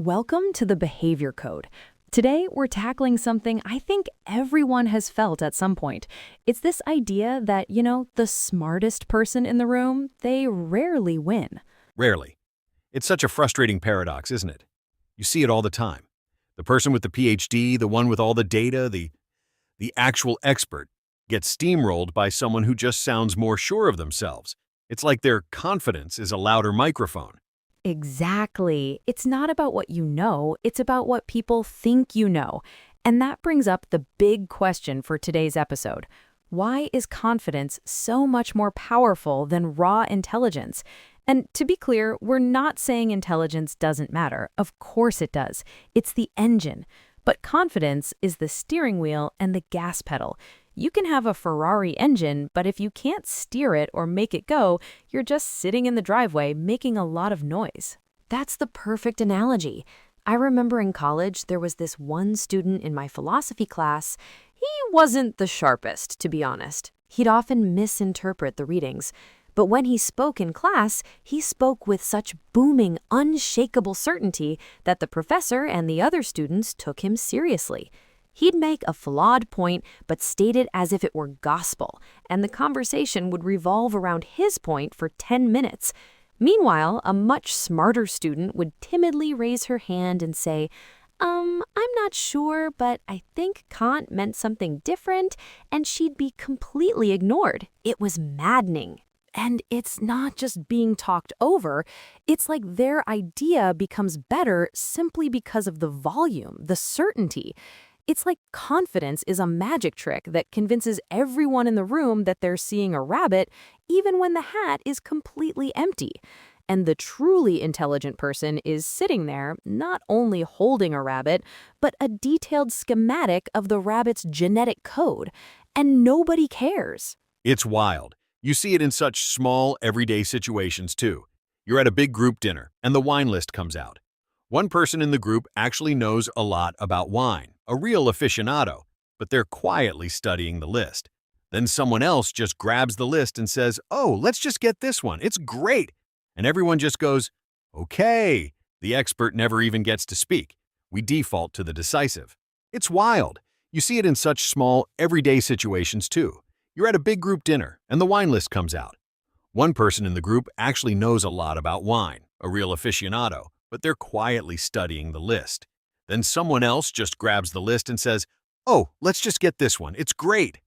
Welcome to the Behavior Code. Today, we're tackling something I think everyone has felt at some point. It's this idea that, the smartest person in the room, they rarely win. Rarely. It's such a frustrating paradox, isn't it? You see it all the time. The person with the PhD, the one with all the data, the actual expert, gets steamrolled by someone who just sounds more sure of themselves. It's like their confidence is a louder microphone. Exactly. It's not about what you know, it's about what people think you know. And that brings up the big question for today's episode. Why is confidence so much more powerful than raw intelligence? And to be clear, we're not saying intelligence doesn't matter. Of course it does. It's the engine. But confidence is the steering wheel and the gas pedal. You can have a Ferrari engine, but if you can't steer it or make it go, you're just sitting in the driveway making a lot of noise. That's the perfect analogy. I remember in college, there was this one student in my philosophy class. He wasn't the sharpest, to be honest. He'd often misinterpret the readings. But when he spoke in class, he spoke with such booming, unshakable certainty that the professor and the other students took him seriously. He'd make a flawed point, but state it as if it were gospel, and the conversation would revolve around his point for 10 minutes. Meanwhile, a much smarter student would timidly raise her hand and say, I'm not sure, but I think Kant meant something different, and she'd be completely ignored. It was maddening. And it's not just being talked over, it's like their idea becomes better simply because of the volume, the certainty. It's like confidence is a magic trick that convinces everyone in the room that they're seeing a rabbit, even when the hat is completely empty. And the truly intelligent person is sitting there, not only holding a rabbit, but a detailed schematic of the rabbit's genetic code. And nobody cares. It's wild. You see it in such small, everyday situations, too. You're at a big group dinner, and the wine list comes out. One person in the group actually knows a lot about wine, a real aficionado, but they're quietly studying the list. Then someone else just grabs the list and says, "Oh, let's just get this one. It's great." And everyone just goes, "Okay." The expert never even gets to speak. We default to the decisive. It's wild. You see it in such small, everyday situations, too. You're at a big group dinner, and the wine list comes out. One person in the group actually knows a lot about wine, a real aficionado, but they're quietly studying the list. Then someone else just grabs the list and says, "Oh, let's just get this one. It's great."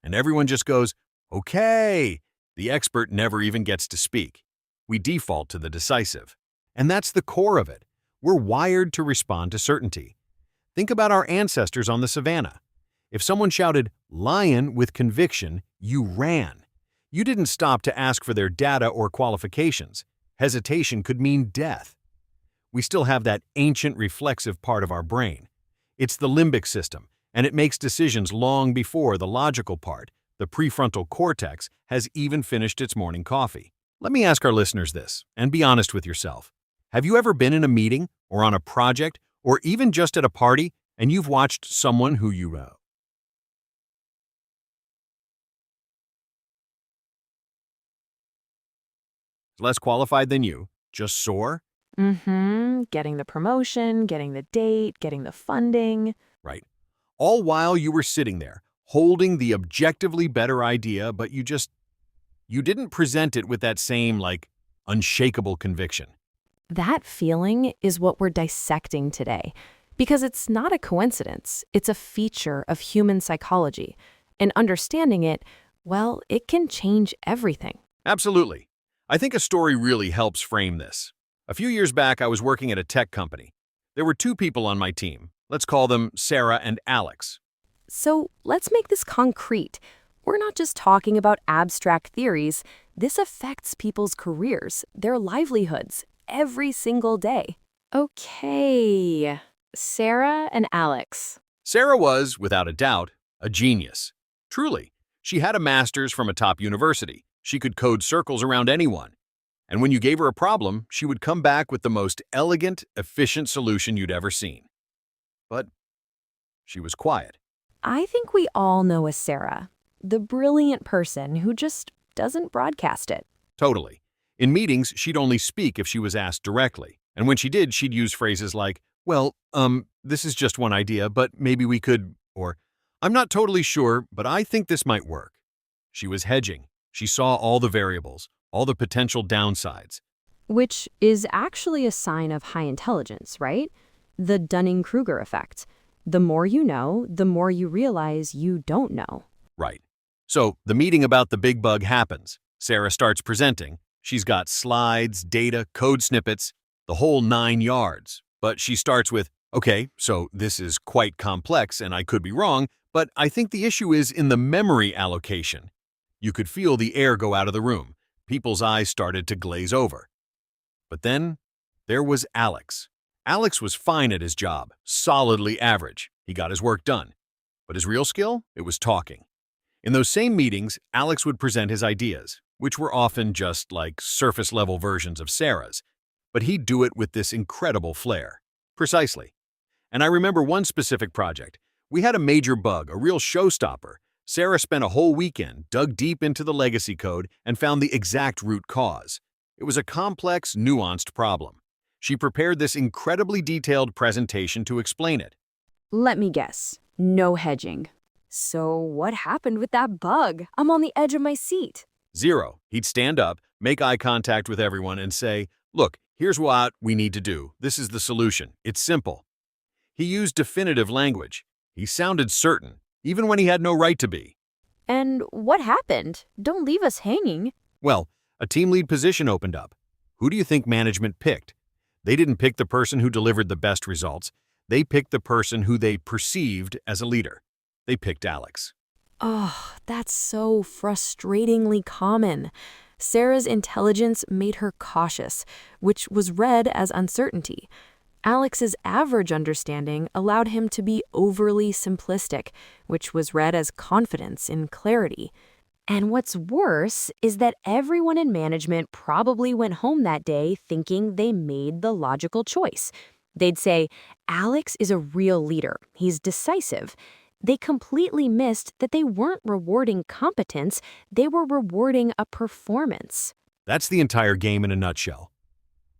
And everyone just goes, "Okay." The expert never even gets to speak. We default to the decisive. And that's the core of it. We're wired to respond to certainty. Think about our ancestors on the savannah. If someone shouted, "Lion," with conviction, you ran. You didn't stop to ask for their data or qualifications. Hesitation could mean death. We still have that ancient reflexive part of our brain. It's the limbic system, and it makes decisions long before the logical part, the prefrontal cortex, has even finished its morning coffee. Let me ask our listeners this, and be honest with yourself. Have you ever been in a meeting, or on a project, or even just at a party, and you've watched someone who you know less qualified than you, just soar? Getting the promotion, getting the date, getting the funding. Right. All while you were sitting there, holding the objectively better idea, but you didn't present it with that same, unshakable conviction. That feeling is what we're dissecting today. Because it's not a coincidence, it's a feature of human psychology. And understanding it, well, it can change everything. Absolutely. I think a story really helps frame this. A few years back, I was working at a tech company. There were two people on my team. Let's call them Sarah and Alex. So let's make this concrete. We're not just talking about abstract theories. This affects people's careers, their livelihoods, every single day. Okay, Sarah and Alex. Sarah was, without a doubt, a genius. Truly, she had a master's from a top university. She could code circles around anyone. And when you gave her a problem, she would come back with the most elegant, efficient solution you'd ever seen. But she was quiet. I think we all know a Sarah, the brilliant person who just doesn't broadcast it. Totally. In meetings, she'd only speak if she was asked directly. And when she did, she'd use phrases like, well, this is just one idea, but maybe we could, or I'm not totally sure, but I think this might work. She was hedging. She saw all the variables, all the potential downsides. Which is actually a sign of high intelligence, right? The Dunning-Kruger effect. The more you know, the more you realize you don't know. Right. So the meeting about the big bug happens. Sarah starts presenting. She's got slides, data, code snippets, the whole 9 yards. But she starts with, okay, so this is quite complex and I could be wrong, but I think the issue is in the memory allocation. You could feel the air go out of the room. People's eyes started to glaze over. But then there was Alex. Alex was fine at his job, solidly average. He got his work done. But his real skill? It was talking. In those same meetings, Alex would present his ideas, which were often just like surface-level versions of Sarah's. But he'd do it with this incredible flair. Precisely. And I remember one specific project. We had a major bug, a real showstopper. Sarah spent a whole weekend, dug deep into the legacy code, and found the exact root cause. It was a complex, nuanced problem. She prepared this incredibly detailed presentation to explain it. Let me guess. No hedging. So what happened with that bug? I'm on the edge of my seat. 0. He'd stand up, make eye contact with everyone, and say, look, here's what we need to do. This is the solution. It's simple. He used definitive language. He sounded certain, even when he had no right to be. And what happened? Don't leave us hanging. Well, a team lead position opened up. Who do you think management picked? They didn't pick the person who delivered the best results. They picked the person who they perceived as a leader. They picked Alex. Oh, that's so frustratingly common. Sarah's intelligence made her cautious, which was read as uncertainty. Alex's average understanding allowed him to be overly simplistic, which was read as confidence in clarity. And what's worse is that everyone in management probably went home that day thinking they made the logical choice. They'd say, Alex is a real leader. He's decisive. They completely missed that they weren't rewarding competence, they were rewarding a performance. That's the entire game in a nutshell.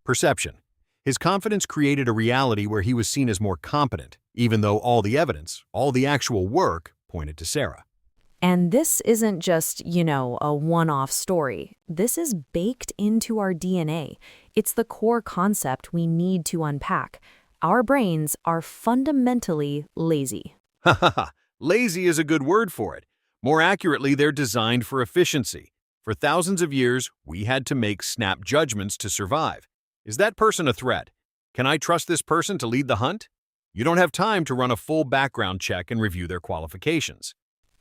Perception. His confidence created a reality where he was seen as more competent, even though all the evidence, all the actual work, pointed to Sarah. And this isn't just, a one-off story. This is baked into our DNA. It's the core concept we need to unpack. Our brains are fundamentally lazy. Ha ha ha. Lazy is a good word for it. More accurately, they're designed for efficiency. For thousands of years, we had to make snap judgments to survive. Is that person a threat? Can I trust this person to lead the hunt? You don't have time to run a full background check and review their qualifications.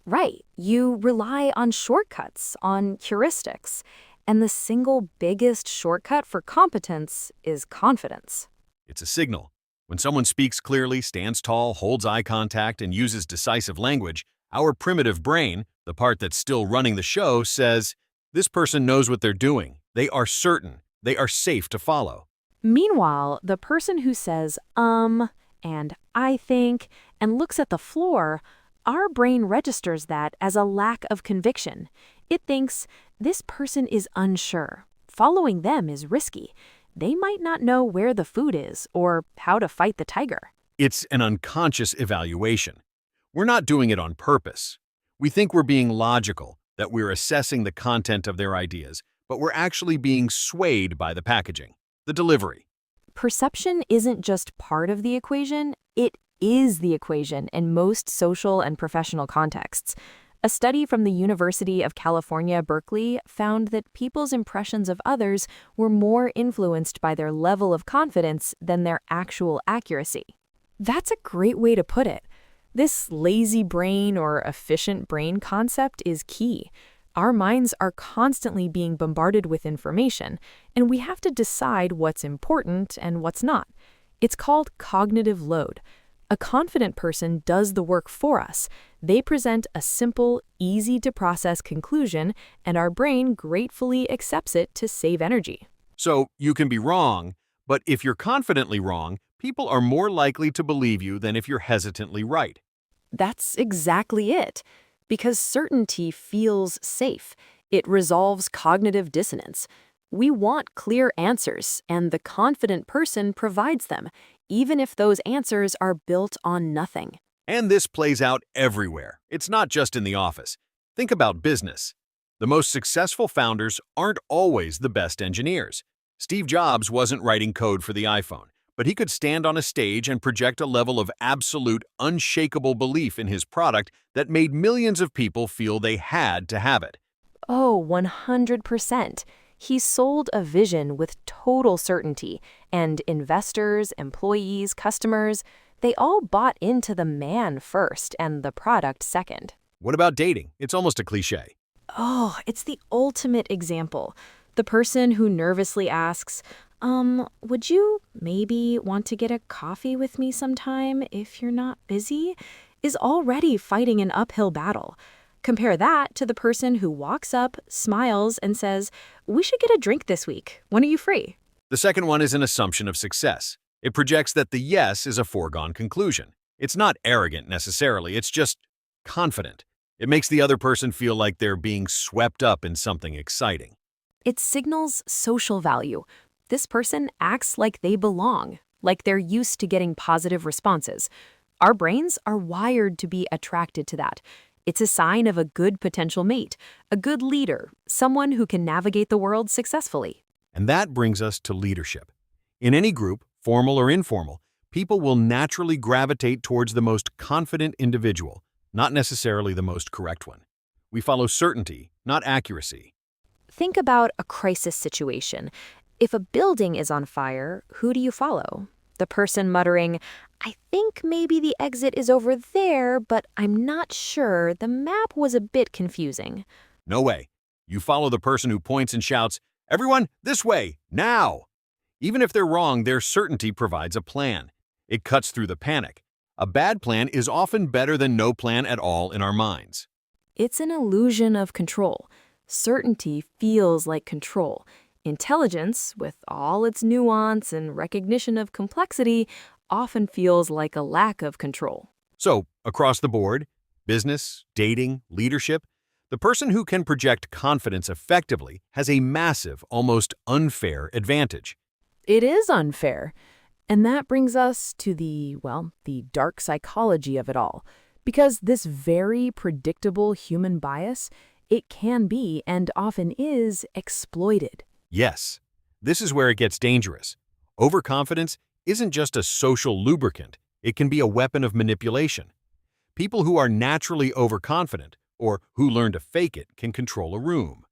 Right. You rely on shortcuts, on heuristics. And the single biggest shortcut for competence is confidence. It's a signal. When someone speaks clearly, stands tall, holds eye contact, and uses decisive language, our primitive brain, the part that's still running the show, says, this person knows what they're doing. They are certain. They are safe to follow. Meanwhile, the person who says, and I think, and looks at the floor, our brain registers that as a lack of conviction. It thinks, this person is unsure. Following them is risky. They might not know where the food is or how to fight the tiger. It's an unconscious evaluation. We're not doing it on purpose. We think we're being logical, that we're assessing the content of their ideas, but we're actually being swayed by the packaging, the delivery. Perception isn't just part of the equation, it is the equation in most social and professional contexts. A study from the University of California, Berkeley, found that people's impressions of others were more influenced by their level of confidence than their actual accuracy. That's a great way to put it. This lazy brain or efficient brain concept is key. Our minds are constantly being bombarded with information, and we have to decide what's important and what's not. It's called cognitive load. A confident person does the work for us. They present a simple, easy-to-process conclusion, and our brain gratefully accepts it to save energy. So you can be wrong, but if you're confidently wrong, people are more likely to believe you than if you're hesitantly right. That's exactly it. Because certainty feels safe. It resolves cognitive dissonance. We want clear answers, and the confident person provides them, even if those answers are built on nothing. And this plays out everywhere. It's not just in the office. Think about business. The most successful founders aren't always the best engineers. Steve Jobs wasn't writing code for the iPhone, but he could stand on a stage and project a level of absolute, unshakable belief in his product that made millions of people feel they had to have it. Oh, 100%. He sold a vision with total certainty, and investors, employees, customers, they all bought into the man first and the product second. What about dating? It's almost a cliche. Oh, it's the ultimate example. The person who nervously asks, would you maybe want to get a coffee with me sometime if you're not busy, is already fighting an uphill battle. Compare that to the person who walks up, smiles, and says, we should get a drink this week. When are you free? The second one is an assumption of success. It projects that the yes is a foregone conclusion. It's not arrogant necessarily, it's just confident. It makes the other person feel like they're being swept up in something exciting. It signals social value. This person acts like they belong, like they're used to getting positive responses. Our brains are wired to be attracted to that. It's a sign of a good potential mate, a good leader, someone who can navigate the world successfully. And that brings us to leadership. In any group, formal or informal, people will naturally gravitate towards the most confident individual, not necessarily the most correct one. We follow certainty, not accuracy. Think about a crisis situation. If a building is on fire, who do you follow? The person muttering, I think maybe the exit is over there, but I'm not sure. The map was a bit confusing. No way. You follow the person who points and shouts, everyone, this way, now! Even if they're wrong, their certainty provides a plan. It cuts through the panic. A bad plan is often better than no plan at all in our minds. It's an illusion of control. Certainty feels like control. Intelligence, with all its nuance and recognition of complexity, often feels like a lack of control. So, across the board, business, dating, leadership, the person who can project confidence effectively has a massive, almost unfair advantage. It is unfair. And that brings us to the dark psychology of it all. Because this very predictable human bias, it can be, and often is, exploited. Yes, this is where it gets dangerous. Overconfidence isn't just a social lubricant, it can be a weapon of manipulation. People who are naturally overconfident, or who learn to fake it, can control a room.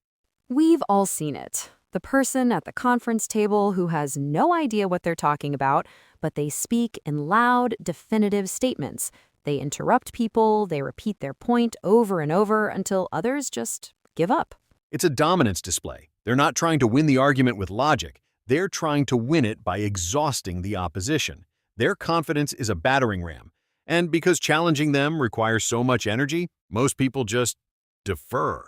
We've all seen it. The person at the conference table who has no idea what they're talking about, but they speak in loud, definitive statements. They interrupt people, they repeat their point over and over until others just give up. It's a dominance display. They're not trying to win the argument with logic. They're trying to win it by exhausting the opposition. Their confidence is a battering ram. And because challenging them requires so much energy, most people just defer.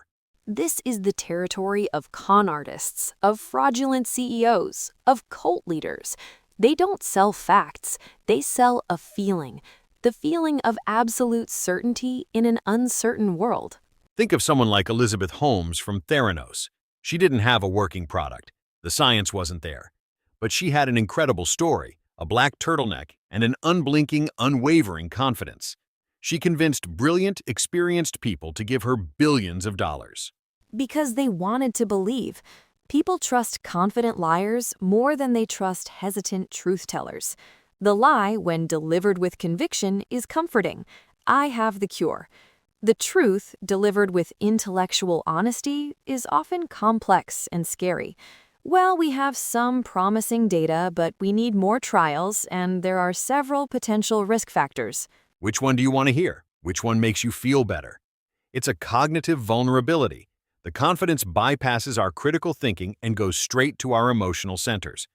This is the territory of con artists, of fraudulent CEOs, of cult leaders. They don't sell facts, they sell a feeling. The feeling of absolute certainty in an uncertain world. Think of someone like Elizabeth Holmes from Theranos. She didn't have a working product. The science wasn't there. But she had an incredible story, a black turtleneck, and an unblinking, unwavering confidence. She convinced brilliant, experienced people to give her billions of dollars. Because they wanted to believe. People trust confident liars more than they trust hesitant truth-tellers. The lie, when delivered with conviction, is comforting. I have the cure. The truth, delivered with intellectual honesty, is often complex and scary. Well, we have some promising data, but we need more trials, and there are several potential risk factors. Which one do you want to hear? Which one makes you feel better? It's a cognitive vulnerability. The confidence bypasses our critical thinking and goes straight to our emotional centers.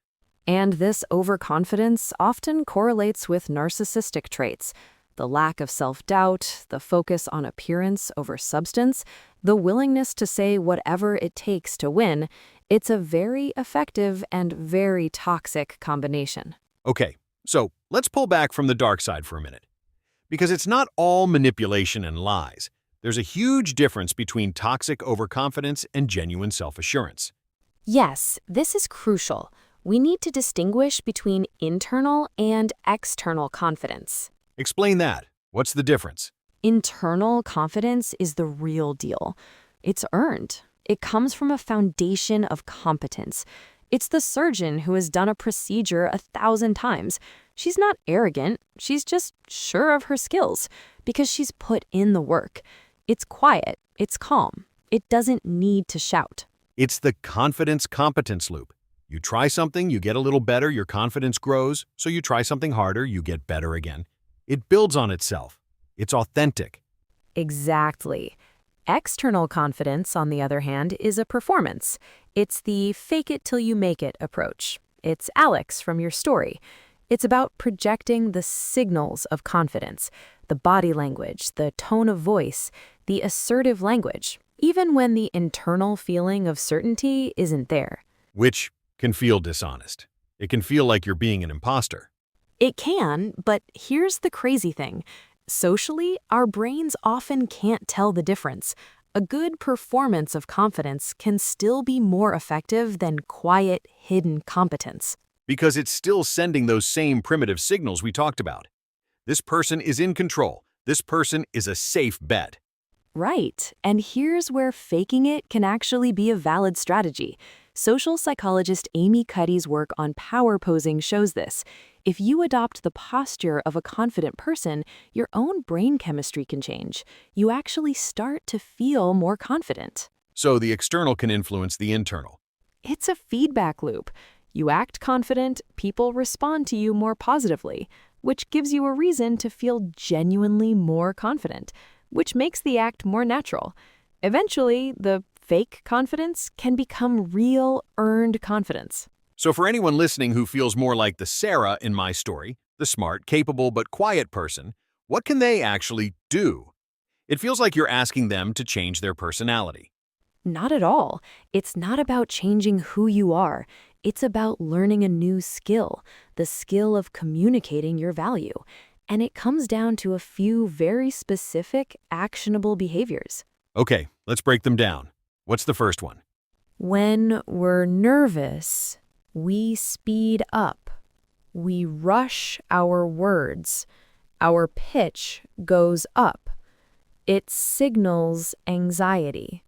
And this overconfidence often correlates with narcissistic traits. The lack of self-doubt, the focus on appearance over substance, the willingness to say whatever it takes to win. It's a very effective and very toxic combination. Okay, so let's pull back from the dark side for a minute. Because it's not all manipulation and lies. There's a huge difference between toxic overconfidence and genuine self-assurance. Yes, this is crucial. We need to distinguish between internal and external confidence. Explain that. What's the difference? Internal confidence is the real deal. It's earned. It comes from a foundation of competence. It's the surgeon who has done a procedure 1,000 times. She's not arrogant, she's just sure of her skills because she's put in the work. It's quiet, it's calm. It doesn't need to shout. It's the confidence-competence loop. You try something, you get a little better, your confidence grows, so you try something harder, you get better again. It builds on itself. It's authentic. Exactly. External confidence, on the other hand, is a performance. It's the fake it till you make it approach. It's Alex from your story. It's about projecting the signals of confidence, the body language, the tone of voice, the assertive language, even when the internal feeling of certainty isn't there. Which can feel dishonest. It can feel like you're being an imposter. It can, but here's the crazy thing. Socially, our brains often can't tell the difference. A good performance of confidence can still be more effective than quiet, hidden competence. Because it's still sending those same primitive signals we talked about. This person is in control. This person is a safe bet. Right, and here's where faking it can actually be a valid strategy. Social psychologist Amy Cuddy's work on power posing shows this. If you adopt the posture of a confident person, your own brain chemistry can change. You actually start to feel more confident. So the external can influence the internal. It's a feedback loop. You act confident, people respond to you more positively, which gives you a reason to feel genuinely more confident, which makes the act more natural. Eventually, the fake confidence can become real, earned confidence. So for anyone listening who feels more like the Sarah in my story, the smart, capable, but quiet person, what can they actually do? It feels like you're asking them to change their personality. Not at all. It's not about changing who you are. It's about learning a new skill, the skill of communicating your value. And it comes down to a few very specific, actionable behaviors. Okay, let's break them down. What's the first one? When we're nervous, we speed up. We rush our words. Our pitch goes up. It signals anxiety.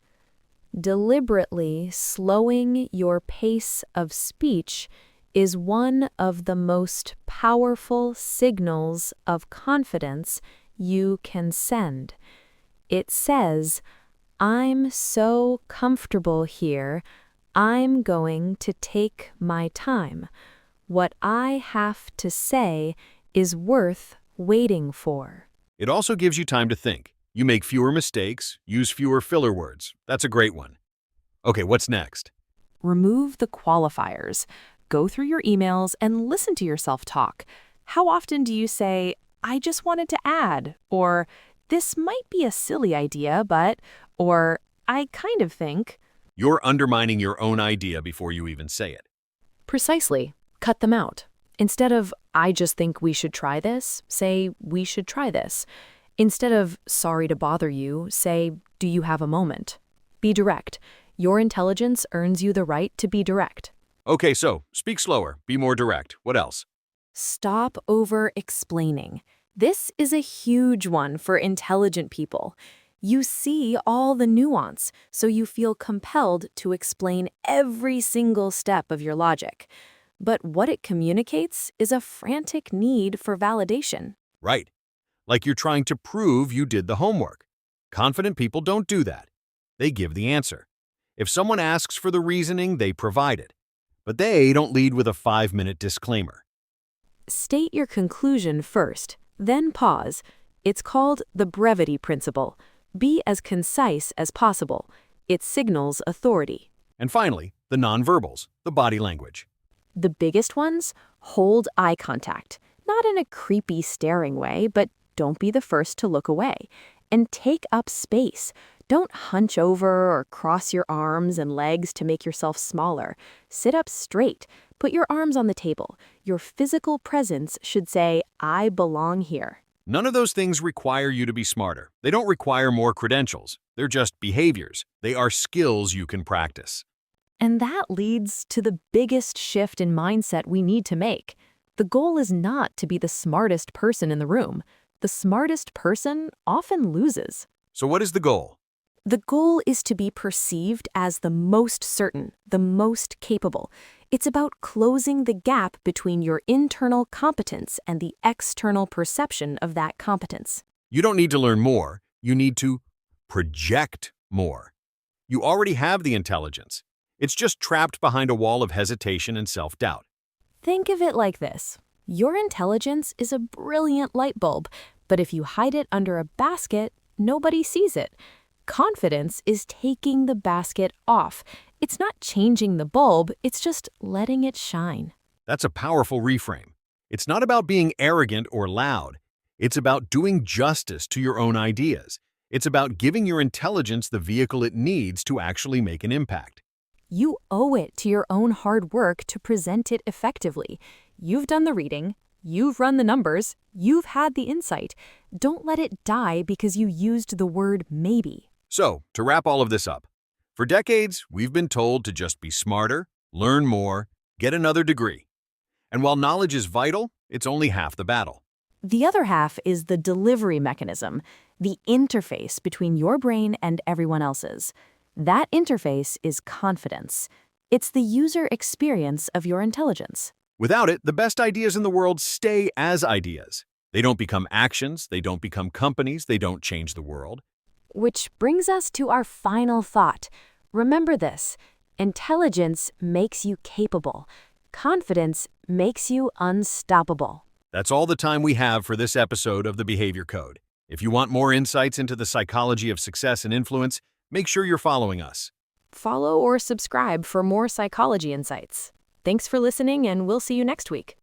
Deliberately slowing your pace of speech is one of the most powerful signals of confidence you can send. It says, I'm so comfortable here, I'm going to take my time. What I have to say is worth waiting for. It also gives you time to think. You make fewer mistakes, use fewer filler words. That's a great one. Okay, what's next? Remove the qualifiers. Go through your emails and listen to yourself talk. How often do you say, I just wanted to add, or this might be a silly idea, but, or I kind of think. You're undermining your own idea before you even say it. Precisely. Cut them out. Instead of, I just think we should try this, say, we should try this. Instead of, sorry to bother you, say, do you have a moment? Be direct. Your intelligence earns you the right to be direct. Okay, so speak slower, be more direct. What else? Stop over-explaining. This is a huge one for intelligent people. You see all the nuance, so you feel compelled to explain every single step of your logic. But what it communicates is a frantic need for validation. Right. Like you're trying to prove you did the homework. Confident people don't do that. They give the answer. If someone asks for the reasoning, they provide it. But they don't lead with a 5-minute disclaimer. State your conclusion first, then pause. It's called the brevity principle. Be as concise as possible. It signals authority. And finally, the nonverbals, the body language. The biggest ones, hold eye contact. Not in a creepy staring way, but don't be the first to look away. And take up space. Don't hunch over or cross your arms and legs to make yourself smaller. Sit up straight. Put your arms on the table. Your physical presence should say, I belong here. None of those things require you to be smarter. They don't require more credentials. They're just behaviors. They are skills you can practice. And that leads to the biggest shift in mindset we need to make. The goal is not to be the smartest person in the room. The smartest person often loses. So what is the goal? The goal is to be perceived as the most certain, the most capable. It's about closing the gap between your internal competence and the external perception of that competence. You don't need to learn more. You need to project more. You already have the intelligence. It's just trapped behind a wall of hesitation and self-doubt. Think of it like this. Your intelligence is a brilliant light bulb, but if you hide it under a basket, nobody sees it. Confidence is taking the basket off. It's not changing the bulb, it's just letting it shine. That's a powerful reframe. It's not about being arrogant or loud. It's about doing justice to your own ideas. It's about giving your intelligence the vehicle it needs to actually make an impact. You owe it to your own hard work to present it effectively. You've done the reading, you've run the numbers, you've had the insight. Don't let it die because you used the word maybe. So, to wrap all of this up, for decades, we've been told to just be smarter, learn more, get another degree. And while knowledge is vital, it's only half the battle. The other half is the delivery mechanism, the interface between your brain and everyone else's. That interface is confidence. It's the user experience of your intelligence. Without it, the best ideas in the world stay as ideas. They don't become actions, they don't become companies, they don't change the world. Which brings us to our final thought. Remember this: intelligence makes you capable. Confidence makes you unstoppable. That's all the time we have for this episode of the Behavior Code. If you want more insights into the psychology of success and influence, make sure you're following us. Follow or subscribe for more psychology insights. Thanks for listening, and we'll see you next week.